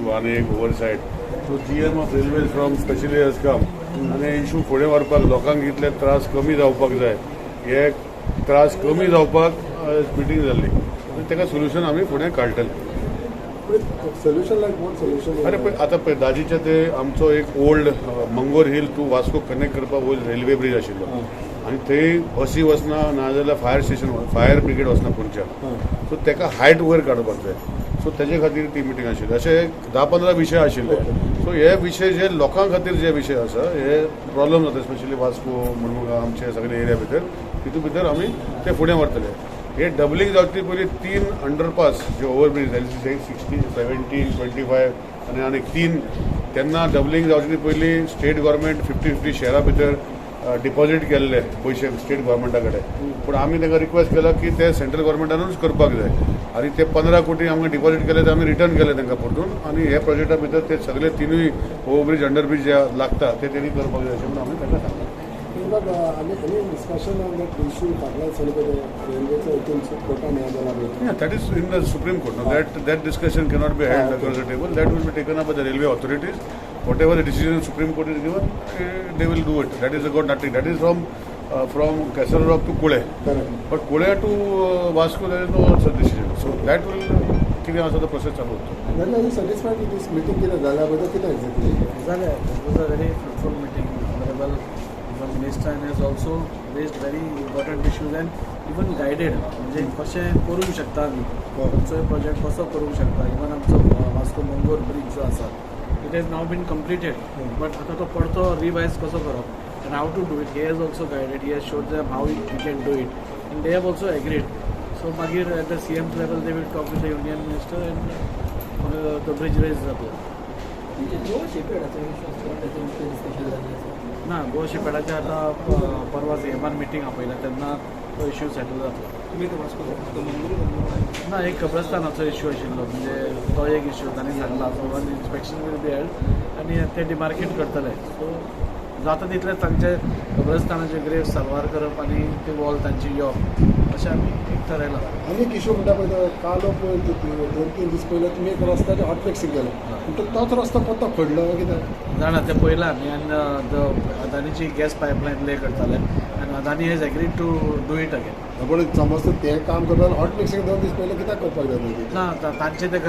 One एक ओवरसाइड. So GM of railways from specially has come आनी इशू फुडें व्हरपाक लोकांक इतले त्रास कमी जावपाक जाय. हे त्रास कमी जावपाक मिटींग जाल्ली आनी ताका सोल्युशन आमी फुडें काडटले. Solution like what solution? अरे पळय आतां पळय दाजीचे ते आमचो एक old Mangor hill to Vasco connect करपाक वयर रेल्वे ब्रिज आशिल्लो आनी थंय बसी वचना नाजाल्यार फायर स्टेशन फायर ब्रिगेड वचना खंयच्या. सो ताका हायट वयर काडपाक जाय. सो तेजे खातीर ती मिटींग आशिल्ली. अशे 10-15 विशय आशिल्ले. सो हे विशय जे लोकां खातीर जे विशय आसा हे प्रॉब्लम जाता स्पेशली वास्को मुर्मुगांव आमचे सगळे एरिया भितर तितून भितर आमी ते फुडें व्हरतले. हे डबलिंग जावचे पयलीं 3 अंडरपास जे ओवरब्रिज जाले 16, 17, 25 आनी आनीक 3 तेन्ना डबलिंग जावचे पयलीं स्टेट गव्हर्मेंट 50-50 शेअरा भितर डिपॉझीट केल्ले पयशे स्टेट गव्हर्मेंटा कडेन. पूण आमी ताका रिक्वेस्ट केला की ते सेंट्रल गव्हर्मेंटानूच करपाक जाय आनी ते 15 कोटी आमकां डिपॉझीट केले ते आमी रिटर्न केले तांकां परतून आनी हे प्रोजेक्टा भितर ते सगळे 3 ओवरब्रिज अंडरब्रिज जे लागता ते तेणी करपाक जाय अशें म्हणून आमी तांकां सांगला. discussion on that issue फाटल्या रेल्वेचो हितून कोर्टान हें जाला. Yeah, that is in the Supreme Court. Now that discussion cannot be held across the table. That will be taken up by the railway authorities. Whatever the decision the Supreme Court is given, they will do it. That is about nothing. That is from Castle Rock to Kule. But Kule to Vasco, there is no such decision. So that will कितें आसा तो process चालू उरता. Then are you satisfied with this meeting कितें जाल्या बद्दल कितें exactly जालें? It was a very fruitful meeting. Honorable Minister has also raised very important issues and even guided म्हणजे कशें करूंक शकता आमी खंयचोय प्रोजेक्ट कसो करूंक शकता. इवन आमचो वास्को मंगोर ब्रिज जो आसा it has now been completed but आतां तो परतो रिवायज कसो करप and how to do it. He has also guided. He has showed them how we can do it and they have also agreed. So मागीर at the CM's level they will talk with the Union Minister and the bridge raise जातलो. ना गोवा शिपेडाचे आतां परवाच MR meeting आपयला तेन्ना तो issue settle जातलो. ना एक कब्रस्तानाचो इश्यू आशिल्लो म्हणजे तो एक इश्यू तांणी सांगला. So one inspection will be held आनी ते डिमार्केट करतले. सो जाता तितले तांचे कब्रस्तानाचे ग्रेव्स साल्वार करप आनी ती वॉल तांची येवप अशें आमी एक थारायलां. आनीक इश्यू म्हणटा पळय कालो पळय 2-3 दीस पयले तुमी एक रस्त्याचे हॉटफिक्सिंग केलो म्हणटा तोच रस्तो कोतो खोडलो कित्याक जाणा तें पयलां आमी आनी अदानीची गॅस पायपलायन ले करताले आनी Adani has agreed to do it again. पण समज तें काम करता हॉटफिक्सिंग 2 दीस पयले कित्याक करपाक जाय? ना तांचे ते